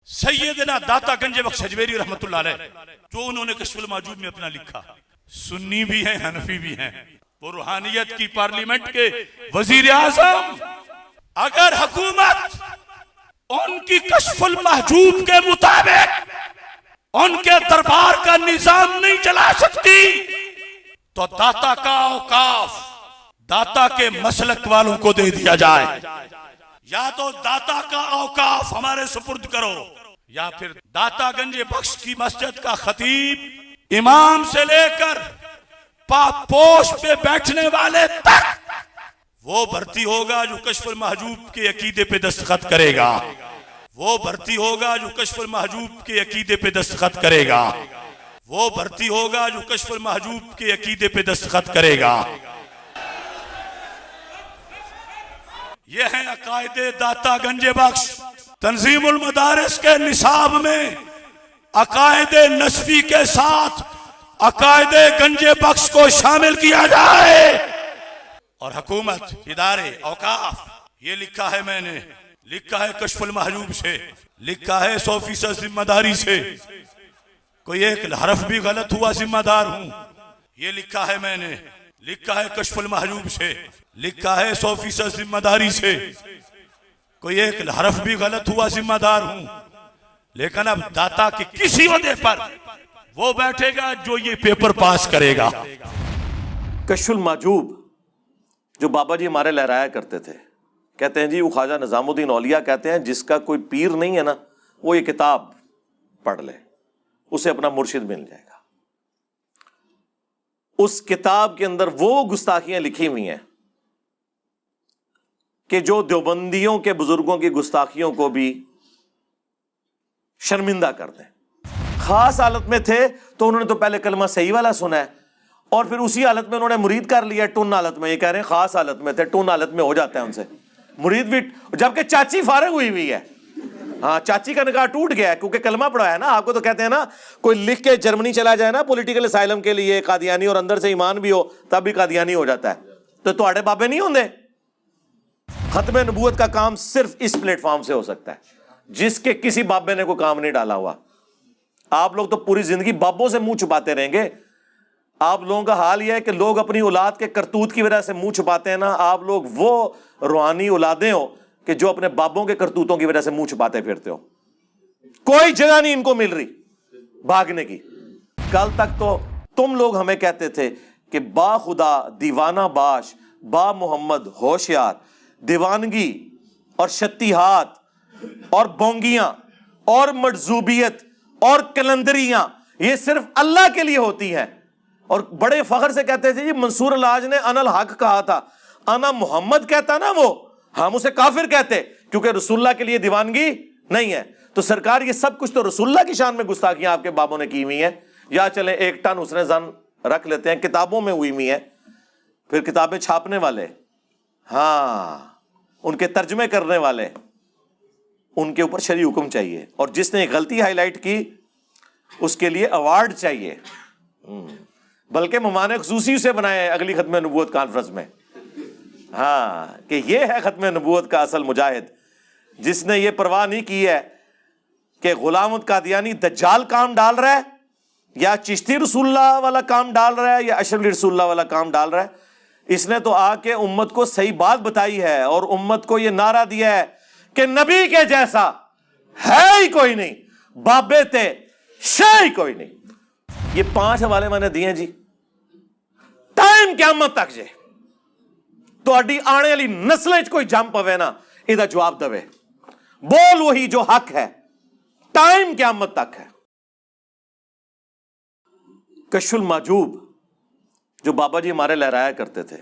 سیدنا داتا گنج بخش حجویری رحمت اللہ علیہ جو انہوں نے کشف المحجوب میں اپنا لکھا، سنی بھی ہیں حنفی بھی ہیں، وہ روحانیت کی پارلیمنٹ کے وزیر اعظم، اگر حکومت ان کی کشف المحجوب کے مطابق ان کے دربار کا نظام نہیں چلا سکتی تو داتا کا اوقاف داتا کے مسلک والوں کو دے دیا جائے، یا تو داتا کا اوقاف ہمارے سپرد کرو، یا پھر داتا گنج بخش کی مسجد کا خطیب امام سے لے کر پاپوش پہ بیٹھنے والے تک وہ بھرتی ہوگا جو کشف المحجوب کے عقیدے پہ دستخط کرے گا، وہ بھرتی ہوگا جو کشف المحجوب کے عقیدے پہ دستخط کرے گا، وہ بھرتی ہوگا جو کشف المحجوب کے عقیدے پہ دستخط کرے گا۔ یہ ہیں عقائد داتا گنج بخش۔ تنظیم المدارس کے نصاب میں عقائد نصفی کے ساتھ عقائد گنج بخش کو شامل کیا جائے، اور حکومت، ادارے، اوقاف، یہ لکھا ہے میں نے، لکھا ہے کشف المحجوب سے، لکھا ہے 100% ذمہ داری سے، کوئی ایک حرف بھی غلط ہوا ذمہ دار ہوں، یہ لکھا ہے میں نے، لکھا ہے کشف المحجوب سے، لکھا ہے 100% ذمہ داری سے، کوئی ایک حرف بھی غلط ہوا ذمہ دار ہوں۔ لیکن اب داتا کے کسی عہدے پر وہ بیٹھے گا جو یہ پیپر پاس کرے گا۔ کشف المحجوب جو بابا جی ہمارے لہرایا کرتے تھے، کہتے ہیں جی وہ خواجہ نظام الدین اولیاء کہتے ہیں جس کا کوئی پیر نہیں ہے نا، وہ یہ کتاب پڑھ لے، اسے اپنا مرشد مل جائے گا۔ اس کتاب کے اندر وہ گستاخیاں لکھی ہوئی ہیں کہ جو دیوبندیوں کے بزرگوں کی گستاخیوں کو بھی شرمندہ کر دیں۔ خاص حالت میں تھے تو انہوں نے تو پہلے کلمہ صحیح والا سنا ہے، اور پھر اسی حالت میں انہوں نے مرید کر لیا ٹن حالت میں۔ یہ کہہ رہے ہیں خاص حالت میں تھے، ٹن حالت میں ہو جاتا ہے ان سے مرید بھی، جبکہ چاچی فارغ ہوئی ہے۔ ہاں، چاچی کا نکاح ٹوٹ گیا ہے کیونکہ کلمہ پڑھا ہے نا۔ آپ کو تو کہتے ہیں نا، کوئی لکھ کے جرمنی چلا جائے نا پولیٹیکل اسائلم کے لیے قادیانی، اور اندر سے ایمان بھی ہو تب بھی قادیانی ہو جاتا ہے، تو تواڈے بابے نہیں ہوندے۔ ختم نبوت کا کام صرف اس پلیٹ فارم سے ہو سکتا ہے جس کے کسی بابے نے کوئی کام نہیں ڈالا ہوا۔ آپ لوگ تو پوری زندگی بابوں سے منہ چھپاتے رہیں گے۔ آپ لوگوں کا حال یہ ہے کہ لوگ اپنی اولاد کے کرتوت کی وجہ سے منہ چھپاتے ہیں نا۔ آپ لوگ وہ روحانی اولادیں ہو کہ جو اپنے بابوں کے کرتوتوں کی وجہ سے منہ چھپاتے پھرتے ہو۔ کوئی جگہ نہیں ان کو مل رہی بھاگنے کی۔ کل تک تو تم لوگ ہمیں کہتے تھے کہ با خدا دیوانہ باش، با محمد ہوشیار، دیوانگی اور شتیہات اور بونگیاں اور مجذوبیت اور کلندریاں یہ صرف اللہ کے لیے ہوتی ہیں، اور بڑے فخر سے کہتے تھے جی منصور الحاج نے انا الحق کہا تھا، انا محمد کہتا نا وہ، ہم اسے کافر کہتے کیونکہ رسول اللہ کے لیے دیوانگی نہیں ہے۔ تو سرکار یہ سب کچھ تو رسول اللہ کی شان میں گستاخیاں آپ کے بابوں نے کی ہوئی ہیں، یا چلے ایک ٹن اس نے زن رکھ لیتے ہیں، کتابوں میں ہوئی ہوئی ہیں، پھر کتابیں چھاپنے والے، ہاں ان کے ترجمے کرنے والے، ان کے اوپر شرعی حکم چاہیے، اور جس نے غلطی ہائی لائٹ کی اس کے لیے ایوارڈ چاہیے، بلکہ مہمان خصوصی سے بنائے اگلی ختم نبوت کانفرنس میں، ہاں کہ یہ ہے ختم نبوت کا اصل مجاہد، جس نے یہ پرواہ نہیں کی ہے کہ غلام احمد قادیانی دجال کام ڈال رہا ہے یا چشتی رسول اللہ والا کام ڈال رہا ہے یا اشرف علی رسول اللہ والا کام ڈال رہا ہے۔ اس نے تو آ کے امت کو صحیح بات بتائی ہے، اور امت کو یہ نعرہ دیا ہے کہ نبی کے جیسا ہے ہی کوئی نہیں، بابے تے شے ہی کوئی نہیں۔ یہ 5 حوالے میں نے دیے جی، ٹائم قیامت تک جے تہاڈی آنے والی نسلیں کوئی جم پوے نا یہ جواب دے، بول وہی جو حق ہے، ٹائم قیامت تک ہے۔ کشف المحجوب جو بابا جی ہمارے لہرایا کرتے تھے،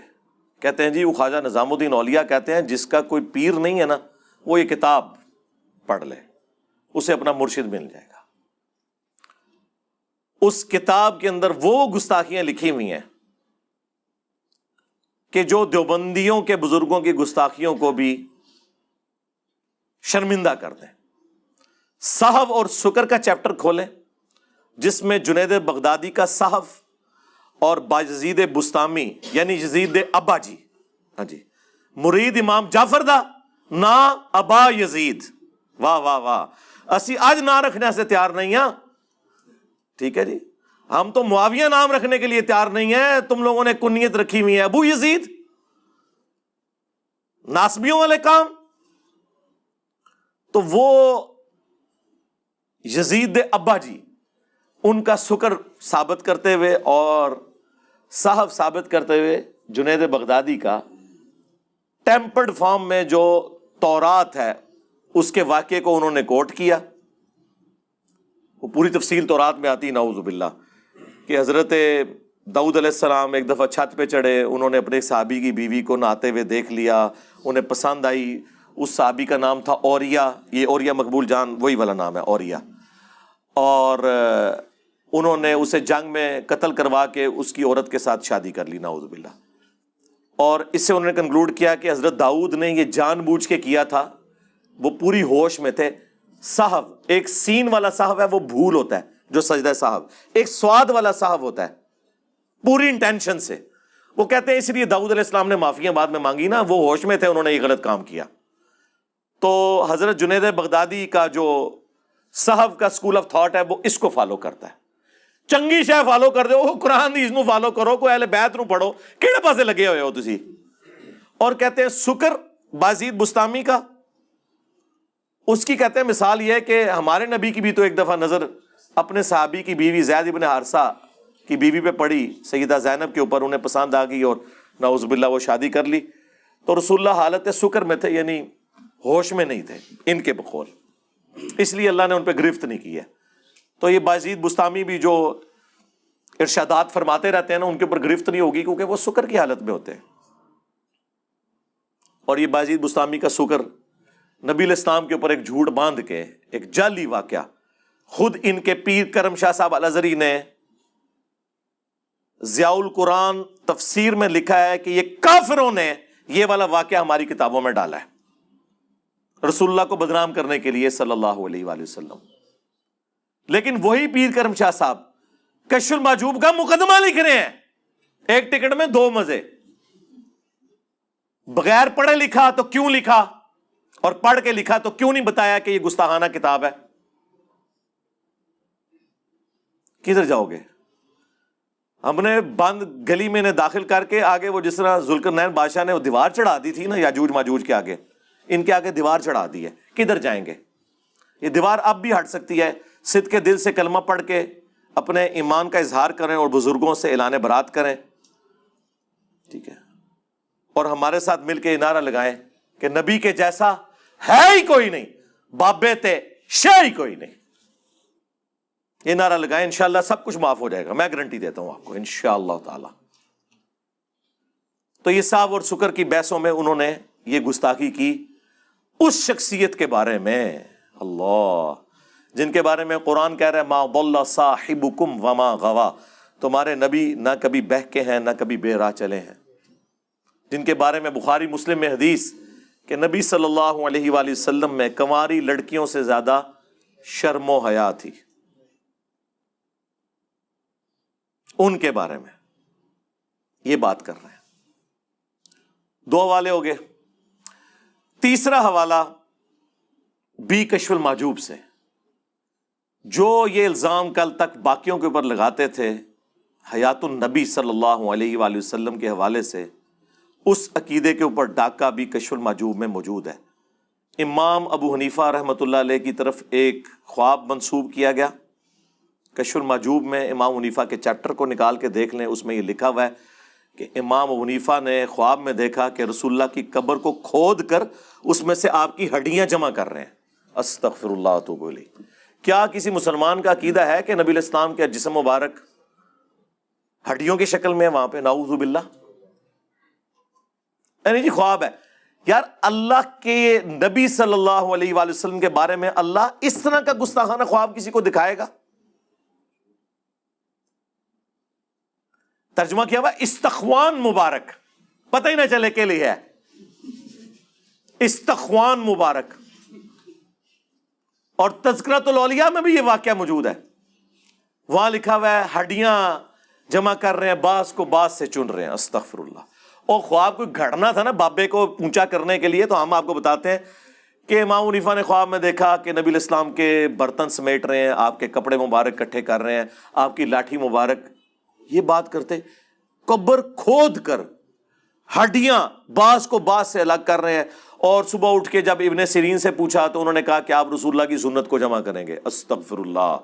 کہتے ہیں جی وہ خواجہ نظام الدین اولیاء کہتے ہیں جس کا کوئی پیر نہیں ہے نا، وہ یہ کتاب پڑھ لے، اسے اپنا مرشد مل جائے گا۔ اس کتاب کے اندر وہ گستاخیاں لکھی ہوئی ہیں کہ جو دیوبندیوں کے بزرگوں کی گستاخیوں کو بھی شرمندہ کر دیں۔ صحف اور شکر کا چیپٹر کھولیں جس میں جنید بغدادی کا صحف اور باجزید بستامی یعنی یزید ابا جی، ہاں جی، مرید امام جعفر دا نا ابا یزید، واہ واہ واہ، اسی آج نہ رکھنے سے تیار نہیں ہیں. ٹھیک ہے جی, ہم تو معاویہ نام رکھنے کے لیے تیار نہیں ہیں, تم لوگوں نے کنیت رکھی ہوئی ہے ابو یزید, ناسبیوں والے کام. تو وہ یزید ابا جی ان کا سکر ثابت کرتے ہوئے اور صاحب ثابت کرتے ہوئے جنید بغدادی کا ٹیمپرڈ فارم میں جو تورات ہے اس کے واقعے کو انہوں نے کوٹ کیا. وہ پوری تفصیل تورات میں آتی, نعوذ باللہ, کہ حضرت داؤد علیہ السلام ایک دفعہ چھت پہ چڑھے, انہوں نے اپنے صحابی کی بیوی کو نہاتے ہوئے دیکھ لیا, انہیں پسند آئی. اس صحابی کا نام تھا اوریا, یہ اوریا مقبول جان وہی والا نام ہے اوریا, اور انہوں نے اسے جنگ میں قتل کروا کے اس کی عورت کے ساتھ شادی کر لی, نعوذ باللہ. اور اس سے انہوں نے کنکلوڈ کیا کہ حضرت داؤد نے یہ جان بوجھ کے کیا تھا, وہ پوری ہوش میں تھے. صاحب, ایک سین والا صاحب ہے وہ بھول ہوتا ہے جو سجدہ صاحب, ایک سواد والا صاحب ہوتا ہے پوری انٹینشن سے. وہ کہتے ہیں اس لیے داؤد علیہ السلام نے معافیاں بعد میں مانگی نا, وہ ہوش میں تھے, انہوں نے یہ غلط کام کیا. تو حضرت جنید بغدادی کا جو صحف کا سکول آف تھاٹ ہے وہ اس کو فالو کرتا ہے. چنگی شے فالو کر دو, قرآن دی اس نو فالو کرو, کوئی اہل بیت نو پڑھو, کیڑے پاسے لگے ہوئے ہو تسی. اور کہتے ہیں سکر بازید بستامی کا, اس کی کہتے ہیں مثال یہ ہے کہ ہمارے نبی کی بھی تو ایک دفعہ نظر اپنے صحابی کی بیوی زید ابن حارثہ کی بیوی پہ پڑی, سیدہ زینب کے اوپر, انہیں پسند آ گئی اور نعوذ باللہ وہ شادی کر لی. تو رسول اللہ حالت سکر میں تھے, یعنی ہوش میں نہیں تھے ان کے بقول, اس لیے اللہ نے ان پہ گرفت نہیں کی ہے. تو یہ بازید بستامی بھی جو ارشادات فرماتے رہتے ہیں نا, ان کے اوپر گرفت نہیں ہوگی کیونکہ وہ سکر کی حالت میں ہوتے ہیں. اور یہ بازید بستامی کا سکر نبی علیہ السلام کے اوپر ایک جھوٹ باندھ کے, ایک جعلی واقعہ, خود ان کے پیر کرم شاہ صاحب الازہری نے ضیاء القرآن تفسیر میں لکھا ہے کہ یہ کافروں نے یہ والا واقعہ ہماری کتابوں میں ڈالا ہے رسول اللہ کو بدنام کرنے کے لیے صلی اللہ علیہ وآلہ وسلم. لیکن وہی پیر کرم شاہ صاحب کشف المحجوب کا مقدمہ لکھ رہے ہیں, ایک ٹکٹ میں دو مزے. بغیر پڑھے لکھا تو کیوں لکھا, اور پڑھ کے لکھا تو کیوں نہیں بتایا کہ یہ گستاخانہ کتاب ہے. کدھر جاؤ گے؟ ہم نے بند گلی میں انہیں داخل کر کے آگے وہ جس طرح ذوالقرنین بادشاہ نے وہ دیوار چڑھا دی تھی نا یاجوج ماجوج کے آگے, ان کے آگے دیوار چڑھا دی ہے. کدھر جائیں گے؟ یہ دیوار اب بھی ہٹ سکتی ہے. صدق کے دل سے کلمہ پڑھ کے اپنے ایمان کا اظہار کریں اور بزرگوں سے اعلان برات کریں, ٹھیک ہے, اور ہمارے ساتھ مل کے نعرہ لگائیں کہ نبی کے جیسا ہے ہی کوئی نہیں, بابے تے شے ہی کوئی نہیں. یہ نعرہ لگائیں, انشاءاللہ سب کچھ معاف ہو جائے گا, میں گارنٹی دیتا ہوں آپ کو انشاءاللہ تعالی. تو یہ صاحب اور سکر کی بحثوں میں انہوں نے یہ گستاخی کی اس شخصیت کے بارے میں, اللہ, جن کے بارے میں قرآن کہہ رہا ہے ما ضل صاحبکم وما غوا, تمہارے نبی نہ کبھی بہکے ہیں نہ کبھی بے راہ چلے ہیں. جن کے بارے میں بخاری مسلم میں حدیث کہ نبی صلی اللہ علیہ وآلہ وسلم میں کنواری لڑکیوں سے زیادہ شرم و حیا تھی. ان کے بارے میں یہ بات کر رہے ہیں. دو حوالے ہو گئے. تیسرا حوالہ بی کشف المحجوب سے, جو یہ الزام کل تک باقیوں کے اوپر لگاتے تھے حیات النبی صلی اللہ علیہ وآلہ وسلم کے حوالے سے, اس عقیدے کے اوپر ڈاکہ بھی کشف المحجوب میں موجود ہے. امام ابو حنیفہ رحمۃ اللہ علیہ کی طرف ایک خواب منسوب کیا گیا. کشف المحجوب میں امام حنیفہ کے چیپٹر کو نکال کے دیکھ لیں, اس میں یہ لکھا ہوا ہے کہ امام ابو حنیفہ نے خواب میں دیکھا کہ رسول اللہ کی قبر کو کھود کر اس میں سے آپ کی ہڈیاں جمع کر رہے ہیں. استغفر اللہ واتوب الیہ. کیا کسی مسلمان کا عقیدہ ہے کہ نبی علیہ السلام کا جسم مبارک ہڈیوں کی شکل میں ہے وہاں پہ؟ نعوذ باللہ. یعنی جی خواب ہے یار. اللہ کے نبی صلی اللہ علیہ وآلہ وسلم کے بارے میں اللہ اس طرح کا گستاخانہ خواب کسی کو دکھائے گا؟ ترجمہ کیا ہوا استخوان مبارک, پتہ ہی نہ چلے کے لیے ہے استخوان مبارک. اور تذکرۃ الاولیاء میں بھی یہ واقعہ موجود ہے, وہاں لکھا ہوا ہے ہڈیاں جمع کر رہے ہیں, باز کو باز سے چن رہے ہیں. استغفر اللہ. اور خواب کوئی گھڑنا تھا نا بابے کو اونچا کرنے کے لیے, تو ہم آپ کو بتاتے ہیں کہ امام حنیفہ نے خواب میں دیکھا کہ نبی علیہ السلام کے برتن سمیٹ رہے ہیں، آپ کے کپڑے مبارک اکٹھے کر رہے ہیں، آپ کی لاٹھی مبارک، یہ بات کرتے قبر کھود کر ہڈیاں بعض کو بعض سے الگ کر رہے ہیں. اور صبح اٹھ کے جب ابن سیرین سے پوچھا تو انہوں نے کہا کہ آپ رسول اللہ کی سنت کو جمع کریں گے. استغفر اللہ.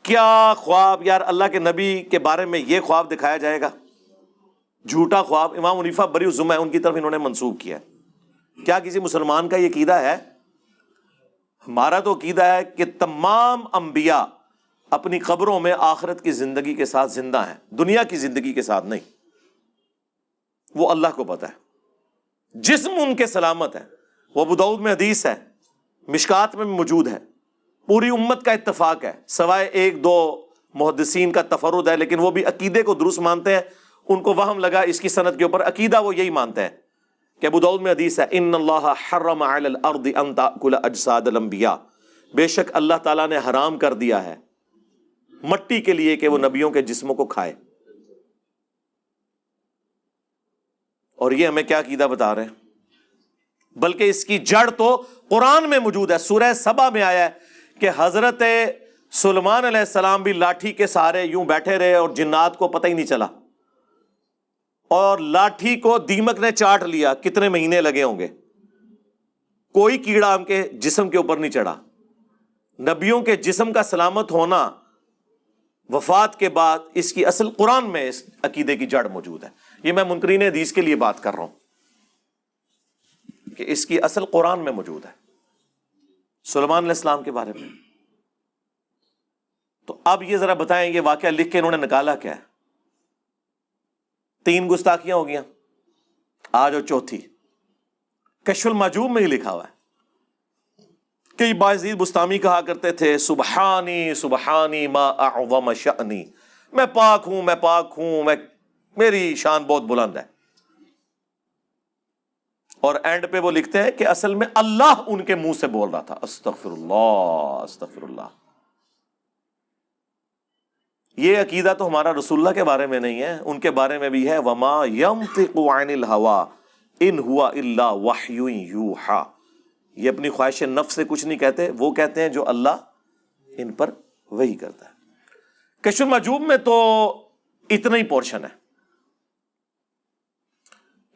کیا خواب یار، اللہ کے نبی کے بارے میں یہ خواب دکھایا جائے گا؟ جھوٹا خواب. امام حنیفہ بری الذمہ ہے، ان کی طرف انہوں نے منسوب کیا. کیا کسی مسلمان کا یہ عقیدہ ہے؟ ہمارا تو عقیدہ ہے کہ تمام انبیاء اپنی قبروں میں آخرت کی زندگی کے ساتھ زندہ ہیں، دنیا کی زندگی کے ساتھ نہیں. وہ اللہ کو پتہ ہے. جسم ان کے سلامت ہے. وہ ابو داؤد میں حدیث ہے، مشکات میں موجود ہے، پوری امت کا اتفاق ہے، سوائے ایک دو محدثین کا تفرد ہے، لیکن وہ بھی عقیدے کو درست مانتے ہیں. ان کو وہم لگا اس کی سند کے اوپر، عقیدہ وہ یہی مانتے ہیں کہ ابو داؤد میں حدیث ہے، ان اللہ حرم علی الارض ان تاکل اجساد الانبیاء، بے شک اللہ تعالیٰ نے حرام کر دیا ہے مٹی کے لیے کہ وہ نبیوں کے جسموں کو کھائے. اور یہ ہمیں کیا عقیدہ بتا رہے ہیں؟ بلکہ اس کی جڑ تو قرآن میں موجود ہے. سورہ سبا میں آیا ہے کہ حضرت سلیمان علیہ السلام بھی لاٹھی کے سہارے یوں بیٹھے رہے اور جنات کو پتہ ہی نہیں چلا، اور لاٹھی کو دیمک نے چاٹ لیا. کتنے مہینے لگے ہوں گے، کوئی کیڑا ان کے جسم کے اوپر نہیں چڑھا. نبیوں کے جسم کا سلامت ہونا وفات کے بعد، اس کی اصل قرآن میں اس عقیدے کی جڑ موجود ہے. یہ میں منکرین حدیث کے لیے بات کر رہا ہوں کہ اس کی اصل قرآن میں موجود ہے سلیمان علیہ السلام کے بارے میں. تو اب یہ ذرا بتائیں، یہ واقعہ لکھ کے انہوں نے نکالا کیا ہے؟ 3 گستاخیاں ہو گیا، آج اور چوتھی. کشف المحجوب میں ہی لکھا ہوا ہے کہ بایزید بستامی کہا کرتے تھے، سبحانی سبحانی ما اعظم شأنی، میں پاک ہوں، میں پاک ہوں، میری شان بہت بلند ہے. اور اینڈ پہ وہ لکھتے ہیں کہ اصل میں اللہ ان کے منہ سے بول رہا تھا. استغفر اللہ استغفر اللہ. یہ عقیدہ تو ہمارا رسول اللہ کے بارے میں نہیں ہے، ان کے بارے میں بھی ہے، وما ينطق عن الهوى ان هو الا وحی یوحى. یہ اپنی خواہش نفس سے کچھ نہیں کہتے، وہ کہتے ہیں جو اللہ ان پر وحی کرتا ہے. کشف المحجوب میں تو اتنا ہی پورشن ہے،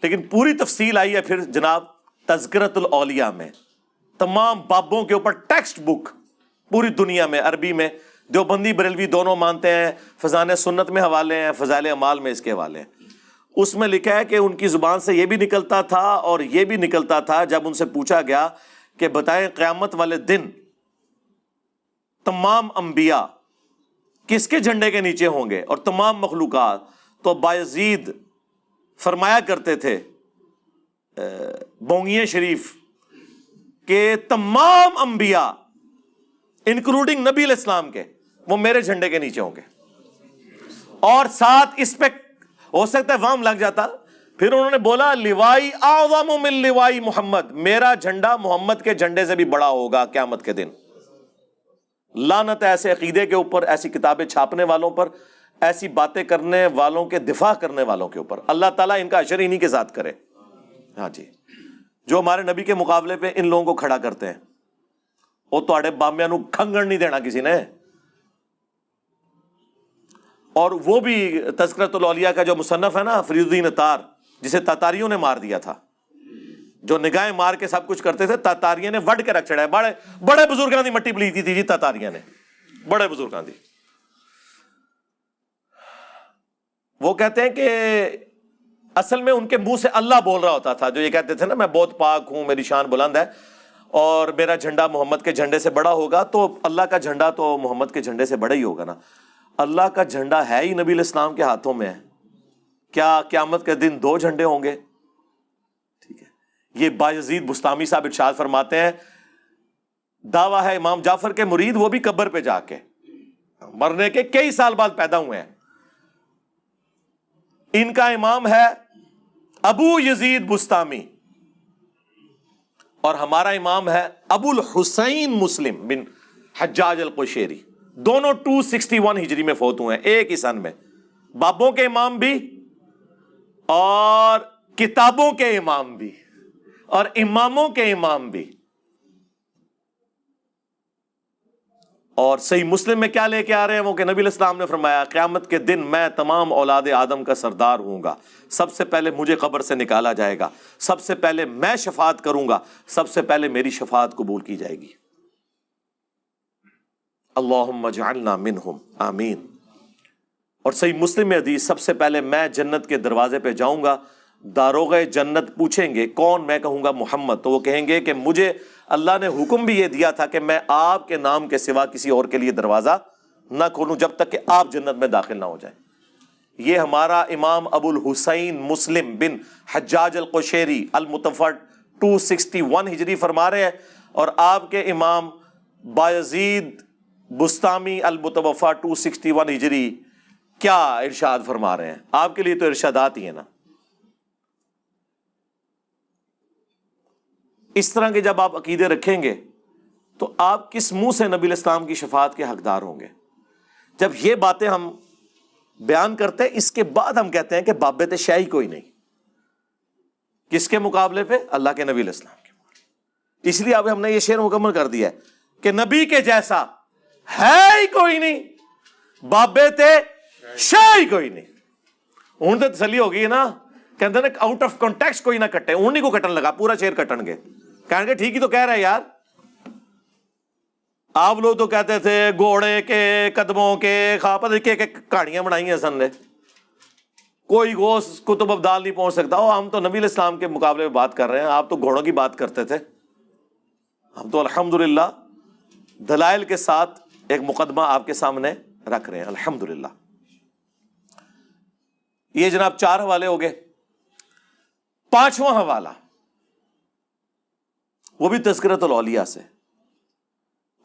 لیکن پوری تفصیل آئی ہے پھر جناب تذکرۃ الاولیاء میں. تمام بابوں کے اوپر ٹیکسٹ بک پوری دنیا میں عربی میں، دیوبندی بریلوی دونوں مانتے ہیں، فضائل سنت میں حوالے ہیں، فضائل اعمال میں اس کے حوالے ہیں. اس میں لکھا ہے کہ ان کی زبان سے یہ بھی نکلتا تھا اور یہ بھی نکلتا تھا جب ان سے پوچھا گیا کہ بتائیں قیامت والے دن تمام انبیاء کس کے جھنڈے کے نیچے ہوں گے اور تمام مخلوقات، تو بایزید فرمایا کرتے تھے بونگیے شریف کہ تمام انبیاء انکلوڈنگ نبی علیہ السلام کے، وہ میرے جھنڈے کے نیچے ہوں گے. اور ساتھ اس پہ ہو سکتا ہے وام لگ جاتا، پھر انہوں نے بولا لوائی اعظم من لوائی محمد، میرا جھنڈا محمد کے جھنڈے سے بھی بڑا ہوگا قیامت کے دن. لعنت ہے ایسے عقیدے کے اوپر، ایسی کتابیں چھاپنے والوں پر، ایسی باتیں کرنے والوں کے دفاع کرنے والوں کے اوپر. اللہ تعالیٰ ان کا اشر انہی کے ساتھ کرے. ہاں جی، جو ہمارے نبی کے مقابلے پہ ان لوگوں کو کھڑا کرتے ہیں، وہ تواڈے بامبیاں نو کھنگڑ نہیں دینا کسی نے. اور وہ بھی تذکرۃ الاولیاء کا جو مصنف ہے نا فرید الدین اتار، جسے تاتاریوں نے مار دیا تھا، جو نگاہیں مار کے سب کچھ کرتے تھے، تاتاریوں نے وڈ کے رکھ چڑھا ہے. بڑے بڑے بزرگاں دی مٹی پلیتی تھی جی تاتاریاں نے، بڑے بزرگاں دی. وہ کہتے ہیں کہ اصل میں ان کے منہ سے اللہ بول رہا ہوتا تھا، جو یہ کہتے تھے نا میں بہت پاک ہوں، میری شان بلند ہے اور میرا جھنڈا محمد کے جھنڈے سے بڑا ہوگا. تو اللہ کا جھنڈا تو محمد کے جھنڈے سے بڑا ہی ہوگا نا. اللہ کا جھنڈا ہے ہی نبی علیہ السلام کے ہاتھوں میں ہے. کیا قیامت کے دن 2 جھنڈے ہوں گے؟ ٹھیک ہے. یہ بایزید بستامی صاحب ارشاد فرماتے ہیں، دعویٰ ہے امام جعفر کے مرید، وہ بھی قبر پہ جا کے مرنے کے کئی سال بعد پیدا ہوئے ہیں. ان کا امام ہے ابو یزید بستامی اور ہمارا امام ہے ابو الحسین مسلم بن حجاج القشیری. دونوں 261 ہجری میں فوت ہوئے ہیں، ایک ہی سن میں. بابوں کے امام بھی اور کتابوں کے امام بھی اور اماموں کے امام بھی. اور صحیح مسلم میں کیا لے کے آ رہے ہیں وہ کہ نبی علیہ السلام نے فرمایا قیامت کے دن میں تمام اولاد آدم کا سردار ہوں گا، سب سے پہلے مجھے قبر سے نکالا جائے گا، سب سے پہلے میں شفاعت کروں گا، سب سے پہلے میری شفاعت قبول کی جائے گی۔ اللہم اجعلنا منہم، آمین۔ اور صحیح مسلم میں حدیث، سب سے پہلے میں جنت کے دروازے پہ جاؤں گا، داروغ جنت پوچھیں گے کون؟ میں کہوں گا محمد، تو وہ کہیں گے کہ مجھے اللہ نے حکم بھی یہ دیا تھا کہ میں آپ کے نام کے سوا کسی اور کے لیے دروازہ نہ کھولوں جب تک کہ آپ جنت میں داخل نہ ہو جائیں۔ یہ ہمارا امام ابو الحسین مسلم بن حجاج القشیری المتوفی 261 ہجری فرما رہے ہیں، اور آپ کے امام بایزید بستامی المتوفی 261 ہجری کیا ارشاد فرما رہے ہیں؟ آپ کے لیے تو ارشادات ہی ہیں نا۔ اس طرح کے جب آپ عقیدے رکھیں گے تو آپ کس منہ سے نبی الاسلام کی شفاعت کے حقدار ہوں گے؟ جب یہ باتیں ہم بیان کرتے ہیں، اس کے بعد ہم کہتے ہیں کہ بابت شیعی کوئی نہیں، کس کے مقابلے پہ؟ اللہ کے نبی علیہ السلام کے۔ اس لیے اب ہم نے یہ شعر مکمل کر دیا ہے کہ نبی کے جیسا ہے ہی کوئی نہیں، بابت شیعی کوئی نہیں۔ ہوں تو تسلی ہو گئی نا، کہتے ہیں آؤٹ آف کانٹیکسٹ کوئی نہ کٹے، اونی کو کٹن لگا، پورا شعر کٹن گے، کہیں گے ٹھیک ہی تو کہہ رہے یار۔ آپ لوگ تو کہتے تھے گھوڑے کے قدموں کے خاپت کے کہانیاں بنائی ہیں سن نے، کوئی غوث کتب ابدال نہیں پہنچ سکتا۔ ہم تو نبی علیہ السلام کے مقابلے میں بات کر رہے ہیں، آپ تو گھوڑوں کی بات کرتے تھے، ہم تو الحمدللہ دلائل کے ساتھ ایک مقدمہ آپ کے سامنے رکھ رہے ہیں الحمدللہ۔ یہ جناب 4 حوالے ہو گئے۔ 5واں حوالہ وہ بھی تذکرۃ الاولیاء سے،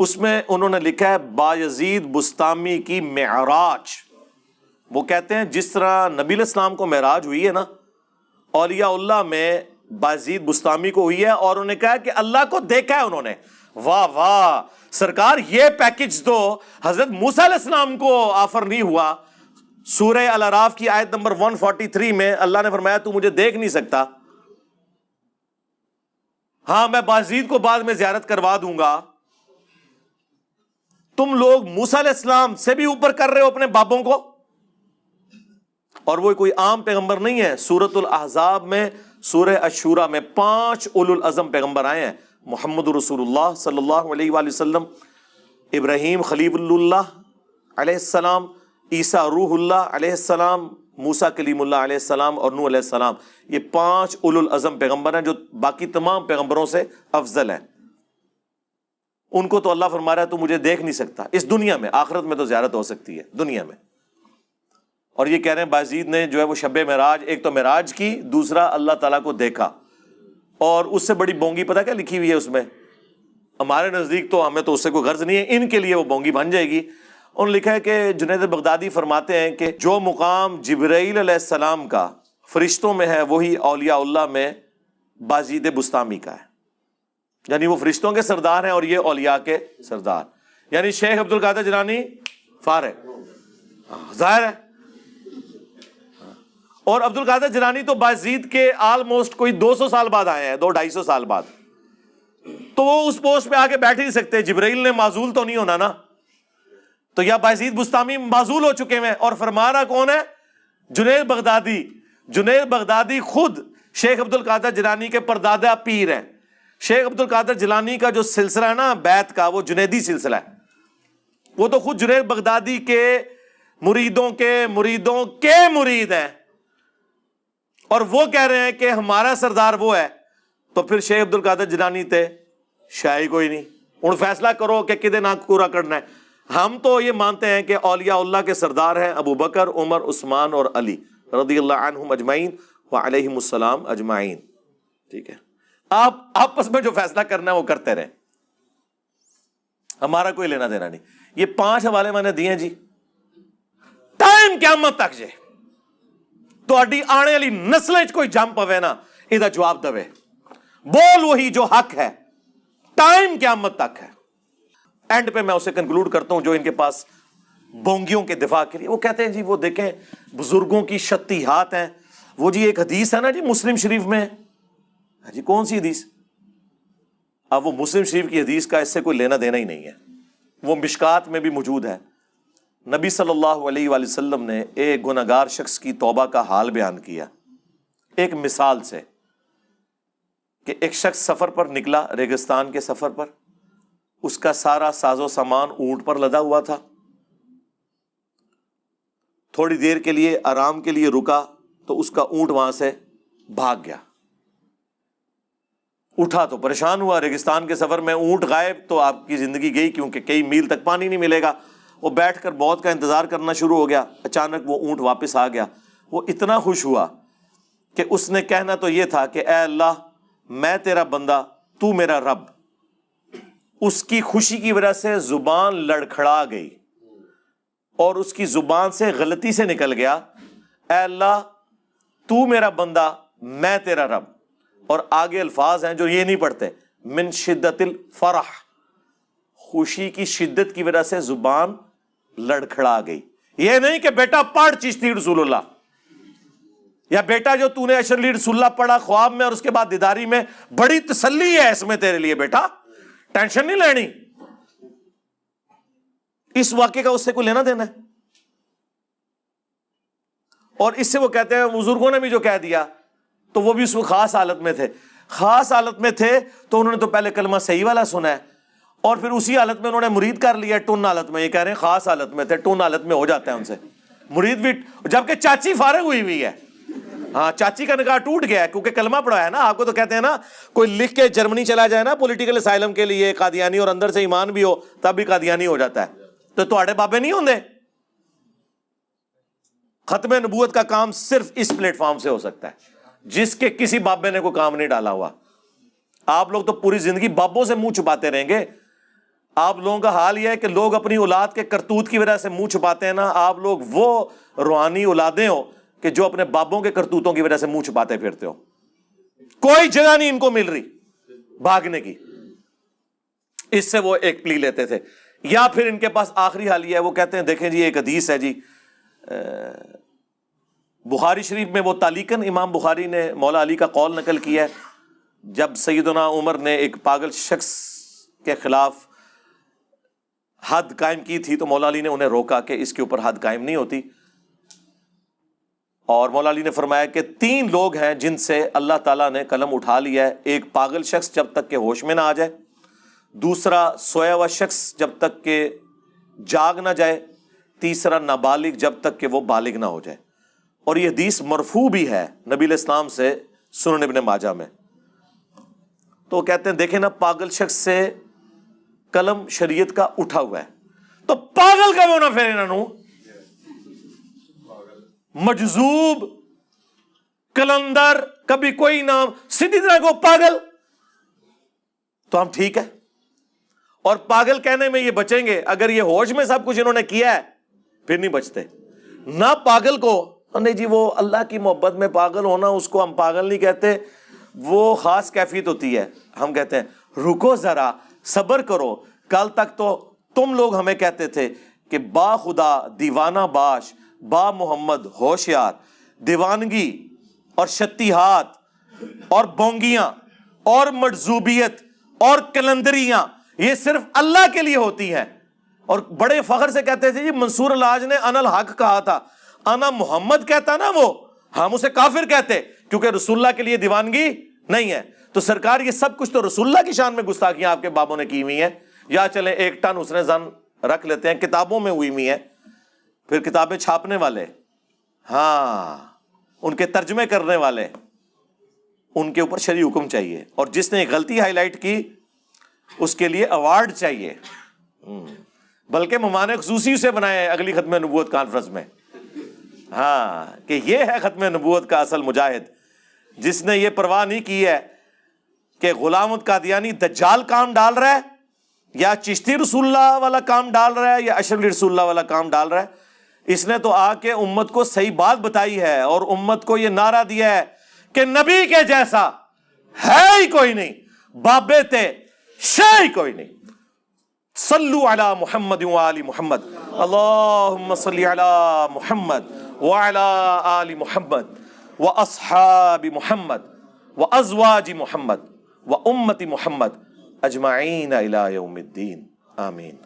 اس میں انہوں نے لکھا ہے بایزید بستامی کی معراج۔ وہ کہتے ہیں جس طرح نبی علیہ السلام کو معراج ہوئی ہے نا، اولیاء اللہ میں بایزید بستامی کو ہوئی ہے، اور انہوں نے کہا کہ اللہ کو دیکھا ہے انہوں نے۔ واہ واہ سرکار، یہ پیکج تو حضرت موسیٰ علیہ السلام کو آفر نہیں ہوا۔ سورہ الاعراف کی آیت نمبر 143 میں اللہ نے فرمایا تو مجھے دیکھ نہیں سکتا، ہاں میں بایزید کو بعد میں زیارت کروا دوں گا۔ تم لوگ موسیٰ علیہ السلام سے بھی اوپر کر رہے ہو اپنے بابوں کو، اور وہ کوئی عام پیغمبر نہیں ہے۔ سورۃ الاحزاب میں، سورہ الشورى میں 5 اولو العزم پیغمبر آئے ہیں، محمد رسول اللہ صلی اللہ علیہ وآلہ وسلم، ابراہیم خلیل اللہ علیہ السلام، عیسیٰ روح اللہ علیہ السلام، موسیٰ کلیم اللہ علیہ السلام، اور نوح علیہ السلام۔ یہ 5 اولو العزم پیغمبر ہیں جو باقی تمام پیغمبروں سے افضل ہیں۔ ان کو تو اللہ فرما رہا ہے تو مجھے دیکھ نہیں سکتا اس دنیا میں، آخرت میں تو زیارت ہو سکتی ہے دنیا میں۔ اور یہ کہہ رہے ہیں بایزید نے جو ہے وہ شب معراج، ایک تو معراج کی، دوسرا اللہ تعالیٰ کو دیکھا۔ اور اس سے بڑی بونگی پتہ کیا لکھی ہوئی ہے اس میں؟ ہمارے نزدیک تو ہمیں تو اس سے کوئی غرض نہیں ہے، ان کے لیے وہ بونگی بن جائے گی۔ انہوں نے لکھا ہے کہ جنید بغدادی فرماتے ہیں کہ جو مقام جبرائیل علیہ السلام کا فرشتوں میں ہے وہی اولیاء اللہ میں بایزید بستامی کا ہے، یعنی وہ فرشتوں کے سردار ہیں اور یہ اولیاء کے سردار، یعنی شیخ عبد القادر جیلانی فارغ ظاہر ہے، اور عبد القادر جیلانی تو بایزید کے آلموسٹ کوئی 200 سال بعد آئے ہیں، 200-250 سال بعد، تو وہ اس پوسٹ پہ آ کے بیٹھ ہی نہیں سکتے، جبرائیل نے معزول تو نہیں ہونا نا، تو یا بایزید بستامی معزول ہو چکے ہیں، اور فرما رہا کون ہے؟ جنید بغدادی۔ جنید بغدادی خود شیخ عبد القادر جیلانی کے پردادا پیر ہیں۔ شیخ عبد القادر جیلانی کا جو سلسلہ ہے نا بیعت کا، وہ جنیدی سلسلہ ہے، وہ تو خود جنید بغدادی کے مریدوں کے مرید ہیں، اور وہ کہہ رہے ہیں کہ ہمارا سردار وہ ہے، تو پھر شیخ عبد القادر جیلانی تے شاہی کوئی نہیں۔ ہوں فیصلہ کرو کہ کدے نہ پورا کرنا ہے۔ ہم تو یہ مانتے ہیں کہ اولیاء اللہ کے سردار ہیں ابو بکر، عمر، عثمان اور علی رضی اللہ عنہم اجمعین وعلیہم السلام اجمعین۔ ٹھیک ہے، آپ آپس میں جو فیصلہ کرنا ہے وہ کرتے رہیں، ہمارا کوئی لینا دینا نہیں۔ یہ 5 حوالے میں نے دیے جی، ٹائم قیامت تک جے تہاڈی آنے والی نسلیں کوئی جم پوے نا یہ جواب دے، بول وہی جو حق ہے، ٹائم قیامت تک ہے۔ اینڈ پہ میں اسے کنکلوڈ کرتا ہوں جو ان کے پاس بونگیوں کے دفاع کے لیے، وہ کہتے ہیں جی وہ دیکھیں بزرگوں کی شتیہات ہیں، وہ جی ایک حدیث ہے نا جی مسلم شریف میں، جی کون سی حدیث؟ اب وہ مسلم شریف کی حدیث کا اس سے کوئی لینا دینا ہی نہیں ہے، وہ مشکات میں بھی موجود ہے. نبی صلی اللہ علیہ وآلہ وسلم نے ایک گنہگار شخص کی توبہ کا حال بیان کیا ایک مثال سے کہ ایک شخص سفر پر نکلا، ریگستان کے سفر پر، اس کا سارا ساز و سامان اونٹ پر لدا ہوا تھا. تھوڑی دیر کے لیے آرام کے لیے رکا تو اس کا اونٹ وہاں سے بھاگ گیا. اٹھا تو پریشان ہوا، ریگستان کے سفر میں اونٹ غائب تو آپ کی زندگی گئی، کیونکہ کئی میل تک پانی نہیں ملے گا. وہ بیٹھ کر موت کا انتظار کرنا شروع ہو گیا. اچانک وہ اونٹ واپس آ گیا. وہ اتنا خوش ہوا کہ اس نے کہنا تو یہ تھا کہ اے اللہ میں تیرا بندہ، تو میرا رب. اس کی خوشی کی وجہ سے زبان لڑکھڑا گئی اور اس کی زبان سے غلطی سے نکل گیا اے اللہ تو میرا بندہ میں تیرا رب. اور آگے الفاظ ہیں جو یہ نہیں پڑھتے، من شدت الفرح، خوشی کی شدت کی وجہ سے زبان لڑکھڑا گئی. یہ نہیں کہ بیٹا پڑھ چشتی رسول اللہ، یا بیٹا جو تو نے اشرلی رسول اللہ پڑھا خواب میں اور اس کے بعد دیداری میں، بڑی تسلی ہے اس میں تیرے لیے، بیٹا ٹینشن نہیں لینی. اس واقعے کا اس سے کوئی لینا دینا ہے؟ اور اس سے وہ کہتے ہیں بزرگوں نے بھی جو کہہ دیا تو وہ بھی اس میں خاص حالت میں تھے. خاص حالت میں تھے تو انہوں نے تو پہلے کلمہ صحیح والا سنا ہے اور پھر اسی حالت میں انہوں نے مرید کر لیا ٹن حالت میں. یہ کہہ رہے ہیں خاص حالت میں تھے، ٹن حالت میں ہو جاتا ہے ان سے مرید بھی. جبکہ چاچی فارغ ہوئی ہے، ہاں چاچی کا نکاح ٹوٹ گیا ہے کیونکہ کلمہ پڑھا ہے نا. آپ کو تو کہتے ہیں نا کوئی لکھ کے جرمنی چلا جائے نا پولیٹیکل اسائلم کے لیے قادیانی اور اندر سے ایمان بھی ہو تب بھی قادیانی ہو جاتا ہے. تو تواڈے بابے نہیں ہوندے. ختم نبوت کا کام صرف اس پلیٹ فارم سے ہو سکتا ہے جس کے کسی بابے نے کوئی کام نہیں ڈالا ہوا. آپ لوگ تو پوری زندگی بابوں سے منہ چھپاتے رہیں گے. آپ لوگوں کا حال یہ ہے کہ لوگ اپنی اولاد کے کرتوت کی وجہ سے منہ چھپاتے ہیں نا. آپ لوگ وہ روحانی اولادیں ہو کہ جو اپنے بابوں کے کرتوتوں کی وجہ سے منہ چھپاتے پھرتے ہو. کوئی جگہ نہیں ان کو مل رہی بھاگنے کی. اس سے وہ ایک پلی لیتے تھے. یا پھر ان کے پاس آخری حال یہ ہے، وہ کہتے ہیں دیکھیں جی ایک حدیث ہے جی بخاری شریف میں، وہ تعلیقاً امام بخاری نے مولا علی کا قول نقل کیا ہے جب سیدنا عمر نے ایک پاگل شخص کے خلاف حد قائم کی تھی تو مولا علی نے انہیں روکا کہ اس کے اوپر حد قائم نہیں ہوتی. اور مولا علی نے فرمایا کہ 3 لوگ ہیں جن سے اللہ تعالیٰ نے قلم اٹھا لیا ہے. ایک پاگل شخص جب تک کہ ہوش میں نہ آ جائے، دوسرا سویا ہوا شخص جب تک کہ جاگ نہ جائے، تیسرا نابالغ جب تک کہ وہ بالغ نہ ہو جائے. اور یہ حدیث مرفوع بھی ہے نبی علیہ السلام سے سنن ابن ماجہ میں. تو وہ کہتے ہیں دیکھیں نا پاگل شخص سے قلم شریعت کا اٹھا ہوا ہے تو پاگل کا ہونا پھر انہوں مجذوب کلندر کبھی کوئی نام سیدھی طرح کو پاگل تو ہم ٹھیک ہے. اور پاگل کہنے میں یہ بچیں گے. اگر یہ ہوش میں سب کچھ انہوں نے کیا ہے پھر نہیں بچتے. نہ پاگل کو نہیں جی وہ اللہ کی محبت میں پاگل ہونا اس کو ہم پاگل نہیں کہتے، وہ خاص کیفیت ہوتی ہے. ہم کہتے ہیں رکو ذرا صبر کرو. کل تک تو تم لوگ ہمیں کہتے تھے کہ با خدا دیوانہ باش با محمد ہوشیار، دیوانگی اور شتیہات اور بونگیاں اور مجذوبیت اور کلندریاں یہ صرف اللہ کے لیے ہوتی ہیں. اور بڑے فخر سے کہتے تھے جی منصور الحاج نے انا الحق کہا تھا، انا محمد کہتا نا وہ ہم اسے کافر کہتے کیونکہ رسول اللہ کے لیے دیوانگی نہیں ہے. تو سرکار یہ سب کچھ تو رسول اللہ کی شان میں گستاخیاں آپ کے بابوں نے کی ہوئی ہیں. یا چلیں 1 ٹن اس نے زن رکھ لیتے ہیں، کتابوں میں ہوئی ہوئی ہیں. پھر کتابیں چھاپنے والے، ہاں ان کے ترجمے کرنے والے، ان کے اوپر شرعی حکم چاہیے. اور جس نے غلطی ہائی لائٹ کی اس کے لیے ایوارڈ چاہیے. بلکہ مہمان خصوصی سے بنائے اگلی ختم نبوت کانفرنس میں، ہاں کہ یہ ہے ختم نبوت کا اصل مجاہد جس نے یہ پرواہ نہیں کی ہے کہ غلام قادیانی دجال کام ڈال رہا ہے یا چشتی رسول اللہ والا کام ڈال رہا ہے یا اشرف رسول اللہ والا کام ڈال رہا ہے. اس نے تو آ کے امت کو صحیح بات بتائی ہے اور امت کو یہ نعرہ دیا ہے کہ نبی کے جیسا ہے ہی کوئی نہیں، بابے تھے شے ہی کوئی نہیں. صلو علی محمد وآل محمد، اللہم صلی علی محمد وعلی آل محمد واصحاب محمد وازواج محمد وامت محمد اجمعین الی یوم الدین. آمین.